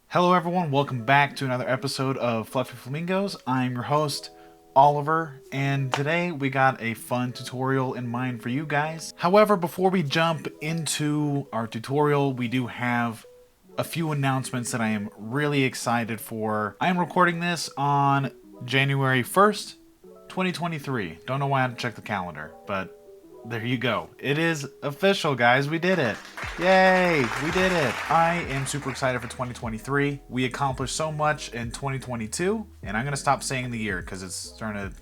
Hello everyone, welcome back to another episode of Fluffy Flamingos. I'm your host, Oliver, and today we got a fun tutorial in mind for you guys. However, before we jump into our tutorial, we do have a few announcements that I am really excited for. I am recording this on January 1st, 2023. Don't know why I had to check the calendar, but there you go. It is official, guys. We did it. Yay, we did it. I am super excited for 2023. We accomplished so much in 2022, and I'm going to stop saying the year because it's starting to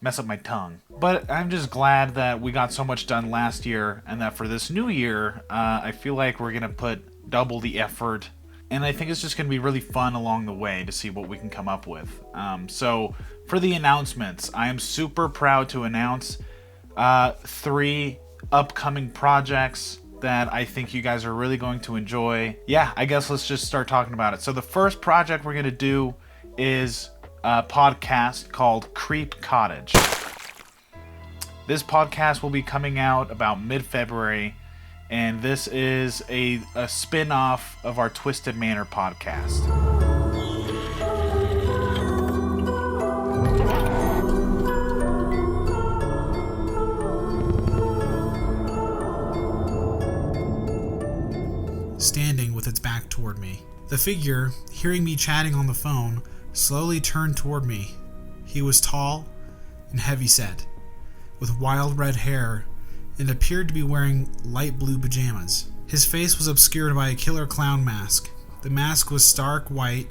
mess up my tongue. But I'm just glad that we got so much done last year, and that for this new year, I feel like we're going to put double the effort, and I think it's just going to be really fun along the way to see what we can come up with. So for the announcements, I am super proud to announce 3 upcoming projects that I think you guys are really going to enjoy. Yeah, I guess let's just start talking about it. So the first project we're going to do is a podcast called Creep Cottage. This podcast will be coming out about mid-February, and this is a spin-off of our Twisted Manor podcast. Standing with its back toward me. The figure, hearing me chatting on the phone, slowly turned toward me. He was tall and heavy-set, with wild red hair, and appeared to be wearing light blue pajamas. His face was obscured by a killer clown mask. The mask was stark white,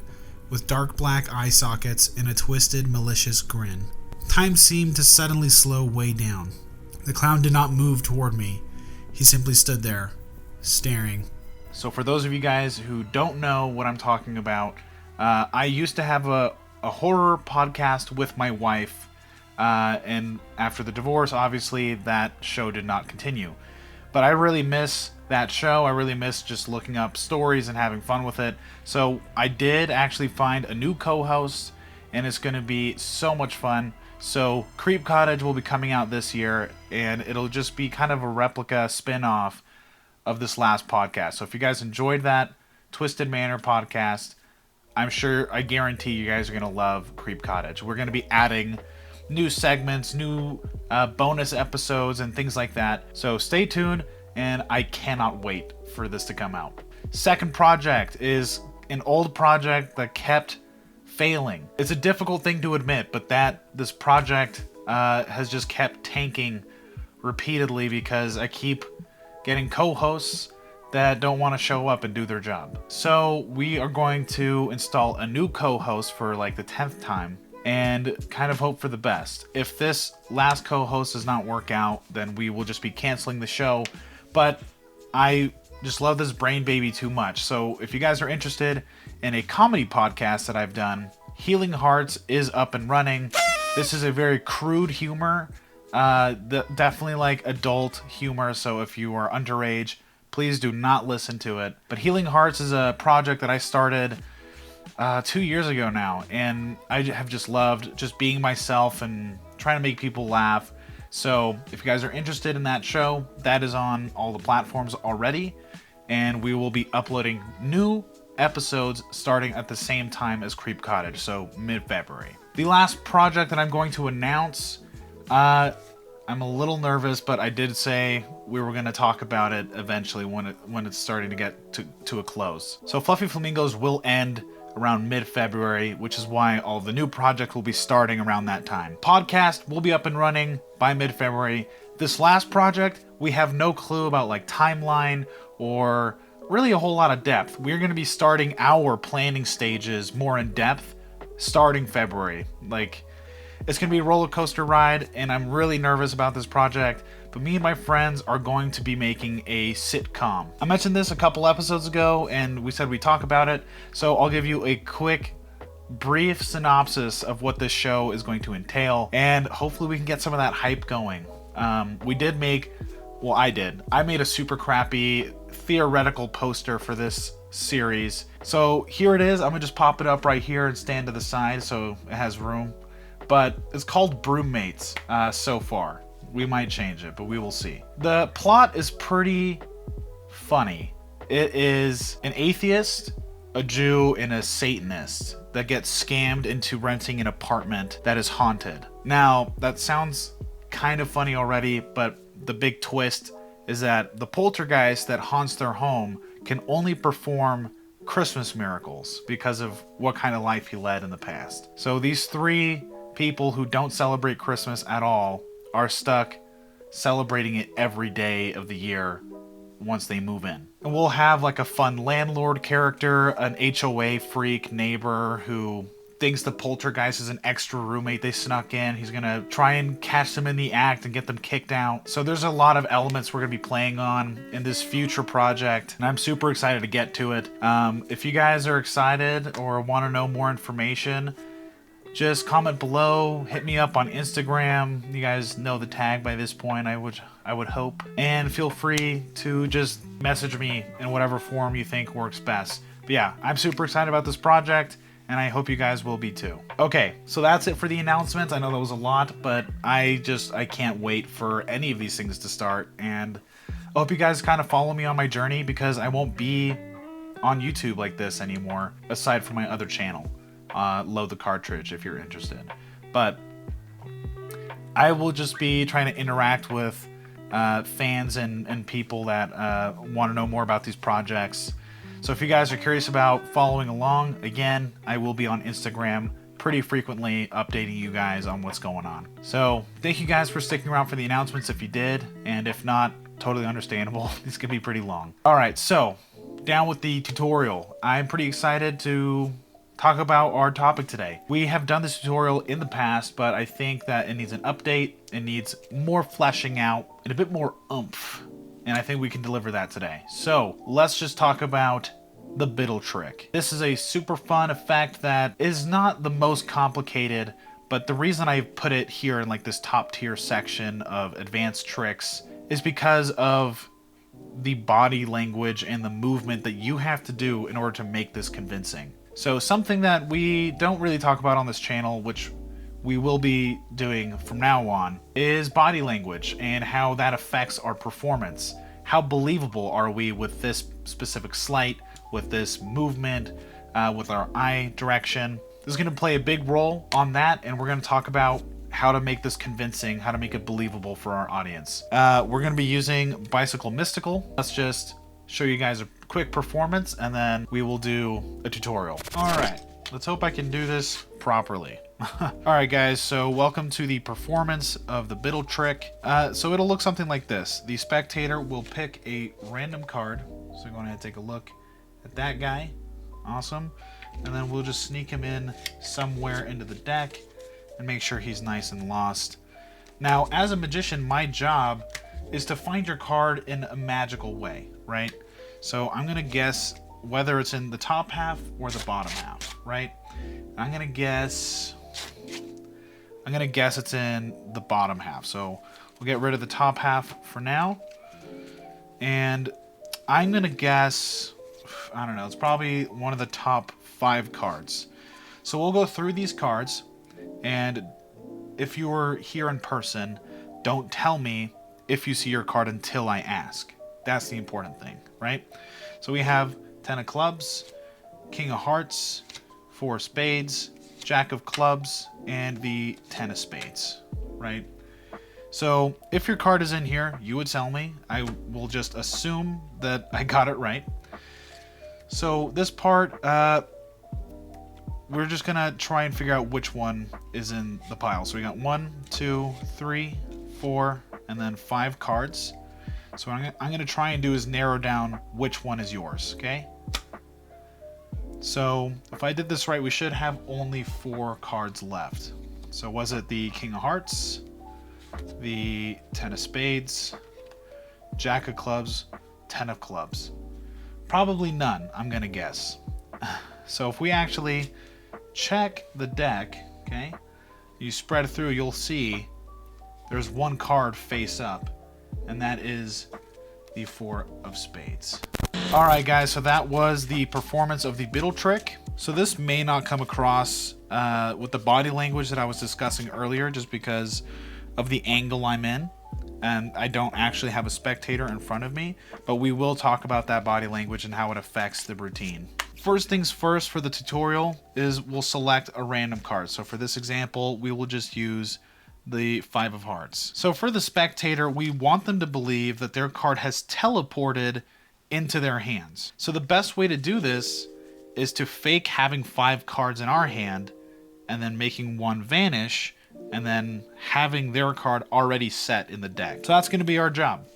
with dark black eye sockets and a twisted, malicious grin. Time seemed to suddenly slow way down. The clown did not move toward me. He simply stood there, staring. So for those of you guys who don't know what I'm talking about, I used to have a horror podcast with my wife, and after the divorce, obviously, that show did not continue. But I really miss that show. I really miss just looking up stories and having fun with it. So I did actually find a new co-host, and it's going to be so much fun. So Creep Cottage will be coming out this year, and it'll just be kind of a replica spin-off of this last podcast. So if you guys enjoyed that Twisted Manor podcast, I guarantee you guys are going to love Creep Cottage. We're going to be adding new segments, new bonus episodes, and things like that. So stay tuned, and I cannot wait for this to come out. Second project is an old project that kept failing. It's a difficult thing to admit, but this project has just kept tanking repeatedly because I keep getting co-hosts that don't want to show up and do their job. So we are going to install a new co-host for like the 10th time and kind of hope for the best. If this last co-host does not work out, then we will just be canceling the show. But I just love this brain baby too much. So if you guys are interested in a comedy podcast that I've done, Healing Hearts is up and running. This is a very crude humor. Definitely like adult humor, so if you are underage, please do not listen to it. But Healing Hearts is a project that I started 2 years ago now, and I have just loved just being myself and trying to make people laugh. So if you guys are interested in that show, that is on all the platforms already, and we will be uploading new episodes starting at the same time as Creep Cottage, so mid-February. The last project that I'm going to announce, I'm a little nervous, but I did say we were going to talk about it eventually when it's starting to get to a close. So Fluffy Flamingos will end around mid-February, which is why all the new projects will be starting around that time. Podcast will be up and running by mid-February. This last project, we have no clue about like timeline or really a whole lot of depth. We're going to be starting our planning stages more in depth starting February. It's going to be a roller coaster ride, and I'm really nervous about this project, but me and my friends are going to be making a sitcom. I mentioned this a couple episodes ago, and we said we'd talk about it, so I'll give you a quick, brief synopsis of what this show is going to entail, and hopefully we can get some of that hype going. I made a super crappy theoretical poster for this series. So here it is. I'm going to just pop it up right here and stand to the side so it has room. But it's called Broommates so far. We might change it, but we will see. The plot is pretty funny. It is an atheist, a Jew, and a Satanist that gets scammed into renting an apartment that is haunted. Now, that sounds kind of funny already, but the big twist is that the poltergeist that haunts their home can only perform Christmas miracles because of what kind of life he led in the past. So these three people who don't celebrate Christmas at all are stuck celebrating it every day of the year once they move in. And we'll have like a fun landlord character, an HOA freak neighbor who thinks the poltergeist is an extra roommate they snuck in. He's gonna try and catch them in the act and get them kicked out. So there's a lot of elements we're gonna be playing on in this future project, and I'm super excited to get to it. If you guys are excited or want to know more information, just comment below, hit me up on Instagram. You guys know the tag by this point, I would hope. And feel free to just message me in whatever form you think works best. But yeah, I'm super excited about this project, and I hope you guys will be too. Okay, so that's it for the announcements. I know that was a lot, but I can't wait for any of these things to start. And I hope you guys kind of follow me on my journey, because I won't be on YouTube like this anymore, aside from my other channel. Load the cartridge if you're interested. But I will just be trying to interact with fans and people that want to know more about these projects. So if you guys are curious about following along, again, I will be on Instagram pretty frequently updating you guys on what's going on. So thank you guys for sticking around for the announcements if you did, and if not, totally understandable. These could be pretty long. Alright, so down with the tutorial. I'm pretty excited to talk about our topic today. We have done this tutorial in the past, but I think that it needs an update. It needs more fleshing out and a bit more oomph. And I think we can deliver that today. So let's just talk about the Biddle trick. This is a super fun effect that is not the most complicated, but the reason I put it here in like this top tier section of advanced tricks is because of the body language and the movement that you have to do in order to make this convincing. So something that we don't really talk about on this channel, which we will be doing from now on, is body language and how that affects our performance. How believable are we with this specific sleight, with this movement, with our eye direction? This is going to play a big role on that, and we're going to talk about how to make this convincing, how to make it believable for our audience. We're going to be using Bicycle Mystical. Let's just show you guys a quick performance, and then we will do a tutorial. Alright, let's hope I can do this properly. Alright guys, so welcome to the performance of the Biddle trick. So it'll look something like this. The spectator will pick a random card. So go ahead and take a look at that guy. Awesome. And then we'll just sneak him in somewhere into the deck and make sure he's nice and lost. Now, as a magician, my job is to find your card in a magical way, right? So I'm gonna guess whether it's in the top half or the bottom half, right? I'm gonna guess it's in the bottom half. So we'll get rid of the top half for now. And I'm gonna guess, I don't know, it's probably one of the top 5 cards. So we'll go through these cards, and if you were here in person, don't tell me if you see your card until I ask. That's the important thing, right? So we have 10 of clubs, King of hearts, 4 of spades, Jack of clubs, and the 10 of spades, right? So if your card is in here, you would tell me. I will just assume that I got it right. So this part, we're just gonna try and figure out which one is in the pile. So we got 1, 2, 3, 4, and then 5 cards. So what I'm gonna try and do is narrow down which one is yours, okay? So if I did this right, we should have only 4 cards left. So was it the King of hearts, the 10 of spades, Jack of clubs, 10 of clubs? Probably none, I'm gonna guess. So if we actually check the deck, okay, you spread through, you'll see there's one card face up, and that is the 4 of spades. Alright guys, so that was the performance of the Biddle trick. So this may not come across with the body language that I was discussing earlier, just because of the angle I'm in. and I don't actually have a spectator in front of me, but we will talk about that body language and how it affects the routine. First things first for the tutorial is we'll select a random card. So for this example, we will just use the 5 of hearts. So for the spectator, we want them to believe that their card has teleported into their hands. So the best way to do this is to fake having 5 cards in our hand and then making one vanish and then having their card already set in the deck. So that's going to be our job.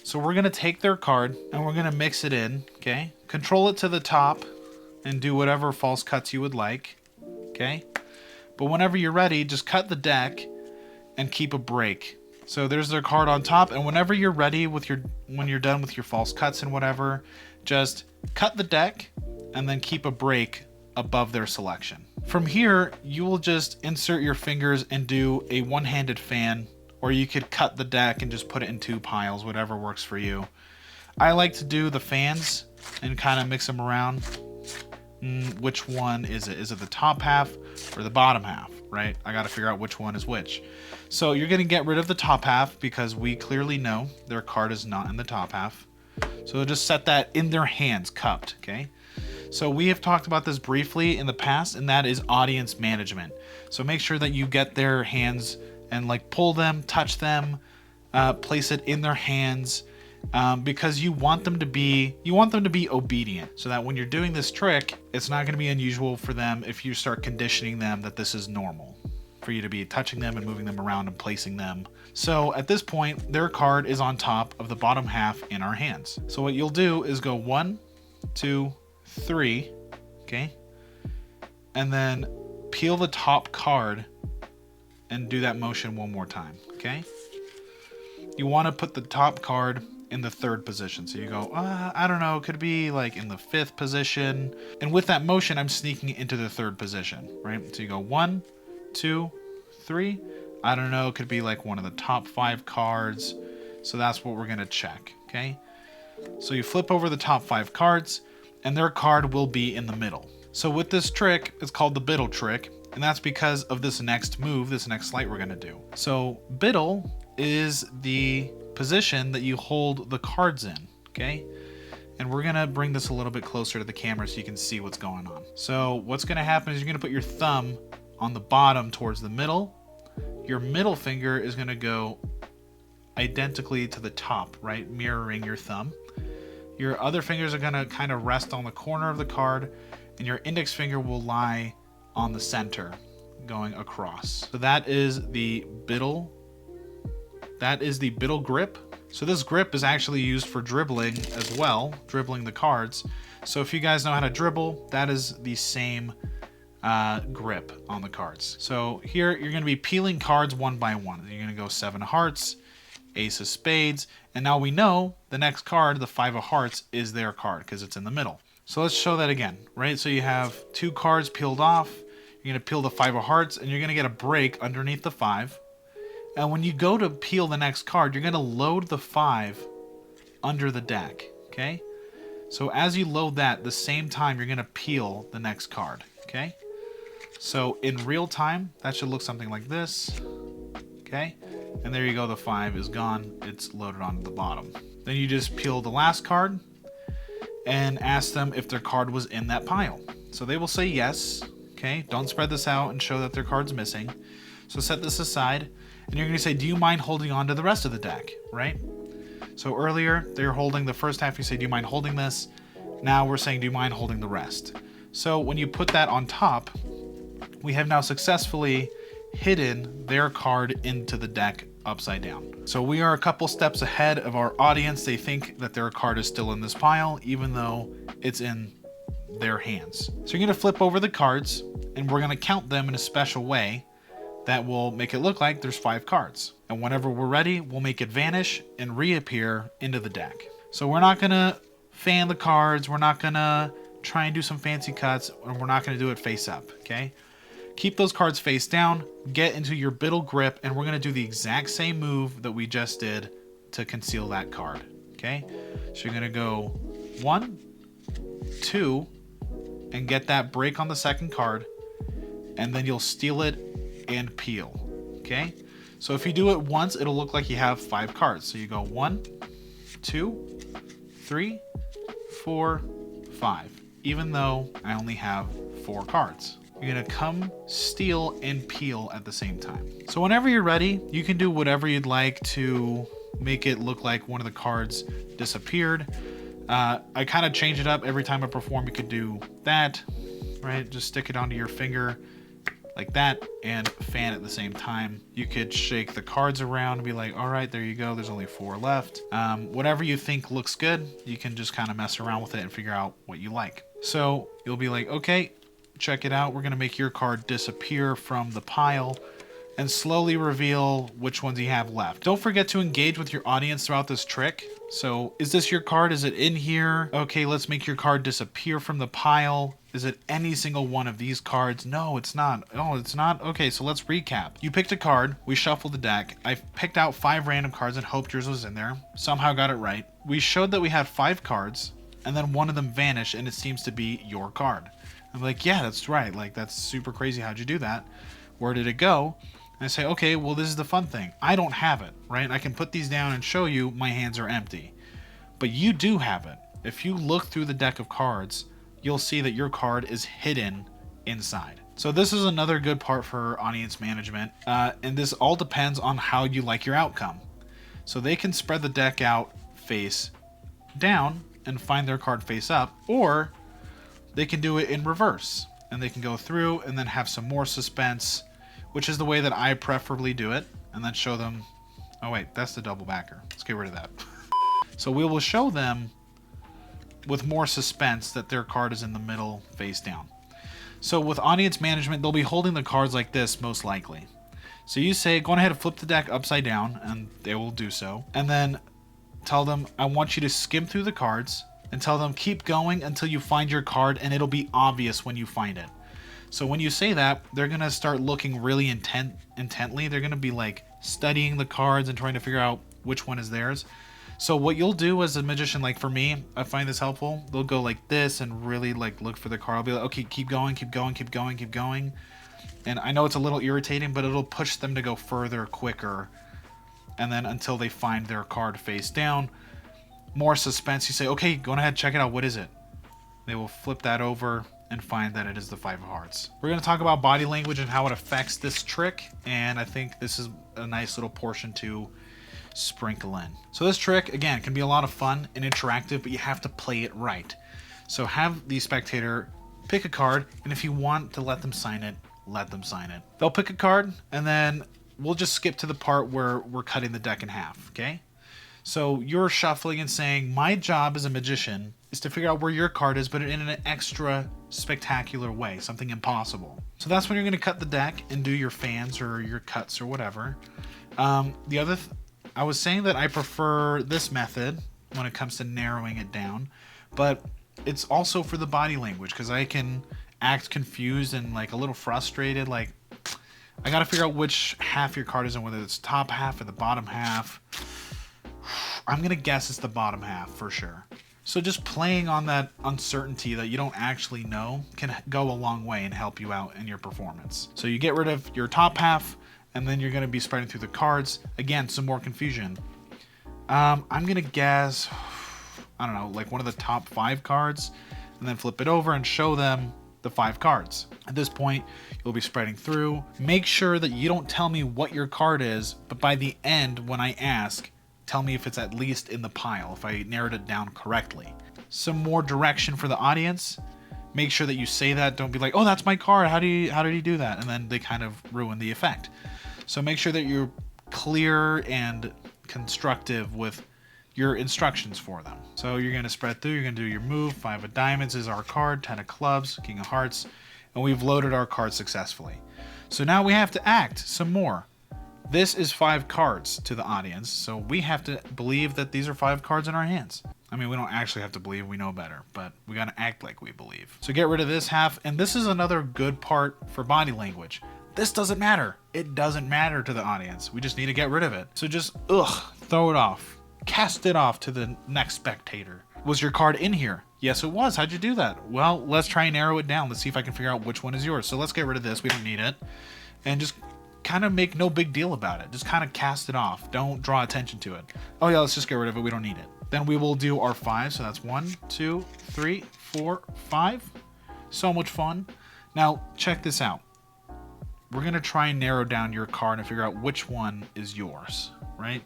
So we're going to take their card and we're going to mix it in, okay? Control it to the top and do whatever false cuts you would like, okay? But whenever you're ready, just cut the deck and keep a break. So there's their card on top, and whenever you're ready with when you're done with your false cuts and whatever, just cut the deck and then keep a break above their selection. From here, you will just insert your fingers and do a one-handed fan, or you could cut the deck and just put it in 2 piles, whatever works for you. I like to do the fans and kind of mix them around. Which one is it? Is it the top half or the bottom half, right? I got to figure out which one is which. So you're going to get rid of the top half because we clearly know their card is not in the top half. So just set that in their hands, cupped, okay? So we have talked about this briefly in the past, and that is audience management. So make sure that you get their hands and like pull them, touch them, place it in their hands, because you want them to be obedient, so that when you're doing this trick, it's not going to be unusual for them if you start conditioning them that this is normal for you to be touching them and moving them around and placing them. So at this point, their card is on top of the bottom half in our hands. So what you'll do is go 1, 2, 3, okay, and then peel the top card and do that motion one more time, okay? You want to put the top card in the 3rd position. So you go, I don't know, it could be like in the 5th position. And with that motion, I'm sneaking it into the 3rd position, right? So you go 1, 2, 3. I don't know, it could be like one of the top 5 cards. So that's what we're going to check, okay? So you flip over the top 5 cards and their card will be in the middle. So with this trick, it's called the Biddle trick. And that's because of this next move, this next sleight we're going to do. So Biddle is the position that you hold the cards in, okay? And we're gonna bring this a little bit closer to the camera so you can see what's going on. So what's gonna happen is you're gonna put your thumb on the bottom towards the middle. Your middle finger is gonna go identically to the top, right? Mirroring your thumb. Your other fingers are gonna kind of rest on the corner of the card, and your index finger will lie on the center, going across. So that is the Biddle. That is the Biddle grip. So this grip is actually used for dribbling as well, dribbling the cards. So if you guys know how to dribble, that is the same grip on the cards. So here you're going to be peeling cards one by one. You're going to go 7 of hearts, ace of spades, and now we know the next card, the 5 of hearts, is their card because it's in the middle. So let's show that again, right? So you have 2 cards peeled off. You're going to peel the 5 of hearts, and you're going to get a break underneath the 5. And when you go to peel the next card, you're going to load the 5 under the deck, okay? So as you load that, the same time you're going to peel the next card, okay? So in real time, that should look something like this, okay? And there you go, the 5 is gone. It's loaded onto the bottom. Then you just peel the last card and ask them if their card was in that pile. So they will say yes, okay? Don't spread this out and show that their card's missing. So set this aside. And you're going to say, do you mind holding on to the rest of the deck, right? So earlier, they're holding the first half. You say, do you mind holding this? Now we're saying, do you mind holding the rest? So when you put that on top, we have now successfully hidden their card into the deck upside down. So we are a couple steps ahead of our audience. They think that their card is still in this pile, even though it's in their hands. So you're going to flip over the cards, and we're going to count them in a special way that will make it look like there's 5 cards. And whenever we're ready, we'll make it vanish and reappear into the deck. So we're not gonna fan the cards, we're not gonna try and do some fancy cuts, and we're not gonna do it face up, okay? Keep those cards face down, get into your Biddle grip, and we're gonna do the exact same move that we just did to conceal that card, okay? So you're gonna go 1, 2, and get that break on the second card, and then you'll steal it and peel, okay? So if you do it once, it'll look like you have 5 cards. So you go 1, 2, 3, 4, 5, even though I only have 4 cards. You're gonna come, steal, and peel at the same time. So whenever you're ready, you can do whatever you'd like to make it look like one of the cards disappeared. I kind of change it up every time I perform. You could do that, right? Just stick it onto your finger like that and fan at the same time. You could shake the cards around and be like, all right, there you go. There's only 4 left. Whatever you think looks good, you can just kind of mess around with it and figure out what you like. So you'll be like, okay, check it out. We're going to make your card disappear from the pile and slowly reveal which ones you have left. Don't forget to engage with your audience throughout this trick. So is this your card? Is it in here? Okay, let's make your card disappear from the pile. Is it any single one of these cards? No, it's not. Oh, it's not? Okay, so let's recap. You picked a card. We shuffled the deck. I picked out 5 random cards and hoped yours was in there. Somehow got it right. We showed that we had 5 cards, and then one of them vanished, and it seems to be your card. I'm like, yeah, that's right. Like, that's super crazy. How'd you do that? Where did it go? And I say, okay, well, this is the fun thing. I don't have it, right? I can put these down and show you my hands are empty. But you do have it. If you look through the deck of cards, you'll see that your card is hidden inside. So this is another good part for audience management. And this all depends on how you like your outcome. So they can spread the deck out face down and find their card face up, or they can do it in reverse. And they can go through and then have some more suspense, which is the way that I preferably do it, and then show them, oh wait, that's the double backer. Let's get rid of that. So we will show them with more suspense that their card is in the middle face down. So with audience management, they'll be holding the cards like this most likely. So you say, go on ahead and flip the deck upside down, and they will do so. And then tell them, I want you to skim through the cards, and tell them keep going until you find your card, and it'll be obvious when you find it. So when you say that, they're going to start looking really intently. They're going to be like studying the cards and trying to figure out which one is theirs. So what you'll do as a magician, like for me, I find this helpful. They'll go like this and really like look for the card. I'll be like, okay, keep going, keep going, keep going, keep going. And I know it's a little irritating, but it'll push them to go further quicker. And then until they find their card face down, more suspense. You say, okay, go ahead, check it out. What is it? They will flip that over and find that it is the 5 of hearts. We're going to talk about body language and how it affects this trick, and I think this is a nice little portion to sprinkle in. So this trick, again, can be a lot of fun and interactive, but you have to play it right. So have the spectator pick a card, and if you want to let them sign it, let them sign it. They'll pick a card, and then we'll just skip to the part where we're cutting the deck in half, okay? So you're shuffling and saying, my job as a magician is to figure out where your card is, but in an extra spectacular way, something impossible. So that's when you're going to cut the deck and do your fans or your cuts or whatever. I was saying that I prefer this method when it comes to narrowing it down, but it's also for the body language, because I can act confused and like a little frustrated. Like, I got to figure out which half your card is in, whether it's the top half or the bottom half. I'm going to guess it's the bottom half for sure. So just playing on that uncertainty that you don't actually know can go a long way and help you out in your performance. So you get rid of your top half, and then you're going to be spreading through the cards. Again, some more confusion. I'm going to guess, I don't know, like one of the top 5 cards, and then flip it over and show them the 5 cards. At this point, you'll be spreading through. Make sure that you don't tell me what your card is, but by the end, when I ask, tell me if it's at least in the pile, if I narrowed it down correctly. Some more direction for the audience. Make sure that you say that. Don't be like, oh, that's my card. How did he do that? And then they kind of ruin the effect. So make sure that you're clear and constructive with your instructions for them. So you're going to spread through. You're going to do your move. 5 of diamonds is our card. 10 of clubs, king of hearts. And we've loaded our card successfully. So now we have to act some more. This is 5 cards to the audience, so we have to believe that these are 5 cards in our hands. I mean, we don't actually have to believe, we know better, but we gotta act like we believe. So get rid of this half, and this is another good part for body language. This doesn't matter. It doesn't matter to the audience. We just need to get rid of it. So just, throw it off. Cast it off to the next spectator. Was your card in here? Yes, it was. How'd you do that? Well, let's try and narrow it down. Let's see if I can figure out which one is yours. So let's get rid of this. We don't need it. And just kind of make no big deal about it. Just kind of cast it off. Don't draw attention to it. Oh yeah, let's just get rid of it. We don't need it. Then we will do our 5. So that's 1, 2, 3, 4, 5. So much fun. Now, check this out. We're going to try and narrow down your card and figure out which one is yours, right?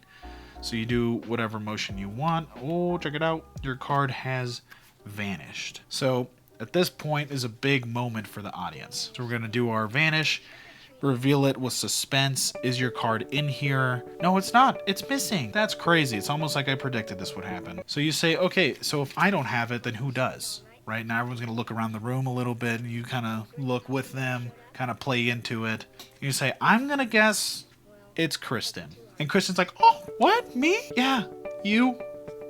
So you do whatever motion you want. Oh, check it out. Your card has vanished. So at this point is a big moment for the audience. So we're going to do our vanish, reveal it with suspense. Is your card in here? No, it's not. It's missing. That's crazy. It's almost like I predicted this would happen. So you say, okay, so if I don't have it, then who does? Right now, everyone's going to look around the room a little bit, and you kind of look with them, kind of play into it. You say, I'm going to guess it's Kristen. And Kristen's like, oh, what? Me? Yeah, you.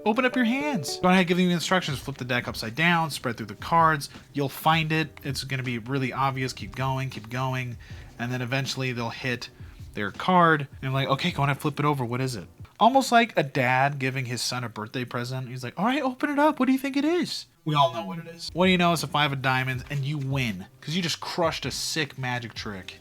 Open up your hands. Go ahead, give you instructions. Flip the deck upside down, spread through the cards. You'll find it. It's going to be really obvious. Keep going, keep going. And then eventually they'll hit their card. And like, okay, go ahead, flip it over. What is it? Almost like a dad giving his son a birthday present. He's like, all right, open it up. What do you think it is? We all know what it is. What do you know? It's a 5 of diamonds, and you win because you just crushed a sick magic trick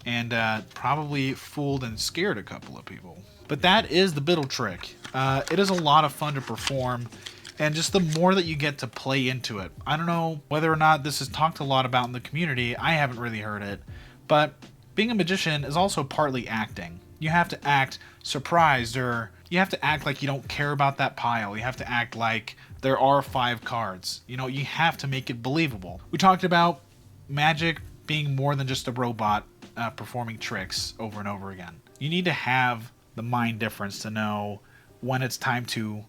and probably fooled and scared a couple of people. But that is the Biddle trick. It is a lot of fun to perform, and just the more that you get to play into it. I don't know whether or not this is talked a lot about in the community. I haven't really heard it, but being a magician is also partly acting. You have to act surprised, or you have to act like you don't care about that pile. You have to act like there are 5 cards. You know, you have to make it believable. We talked about magic being more than just a robot performing tricks over and over again. You need to have the mind difference to know when it's time to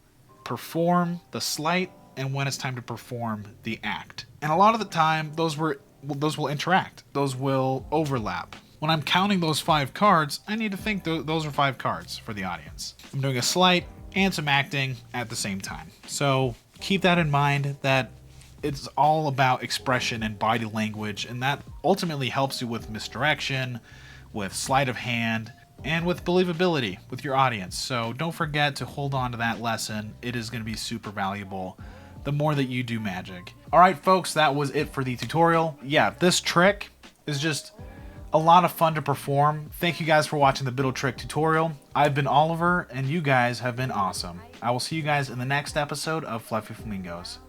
perform the sleight and when it's time to perform the act. And a lot of the time, those will interact. Those will overlap. When I'm counting those 5 cards, I need to think those are 5 cards for the audience. I'm doing a sleight and some acting at the same time. So keep that in mind, that it's all about expression and body language, and that ultimately helps you with misdirection, with sleight of hand, and with believability with your audience. So don't forget to hold on to that lesson. It is going to be super valuable the more that you do magic. All right, folks, that was it for the tutorial. Yeah, this trick is just a lot of fun to perform. Thank you guys for watching the Biddle trick tutorial. I've been Oliver, and you guys have been awesome. I will see you guys in the next episode of Fluffy Flamingos.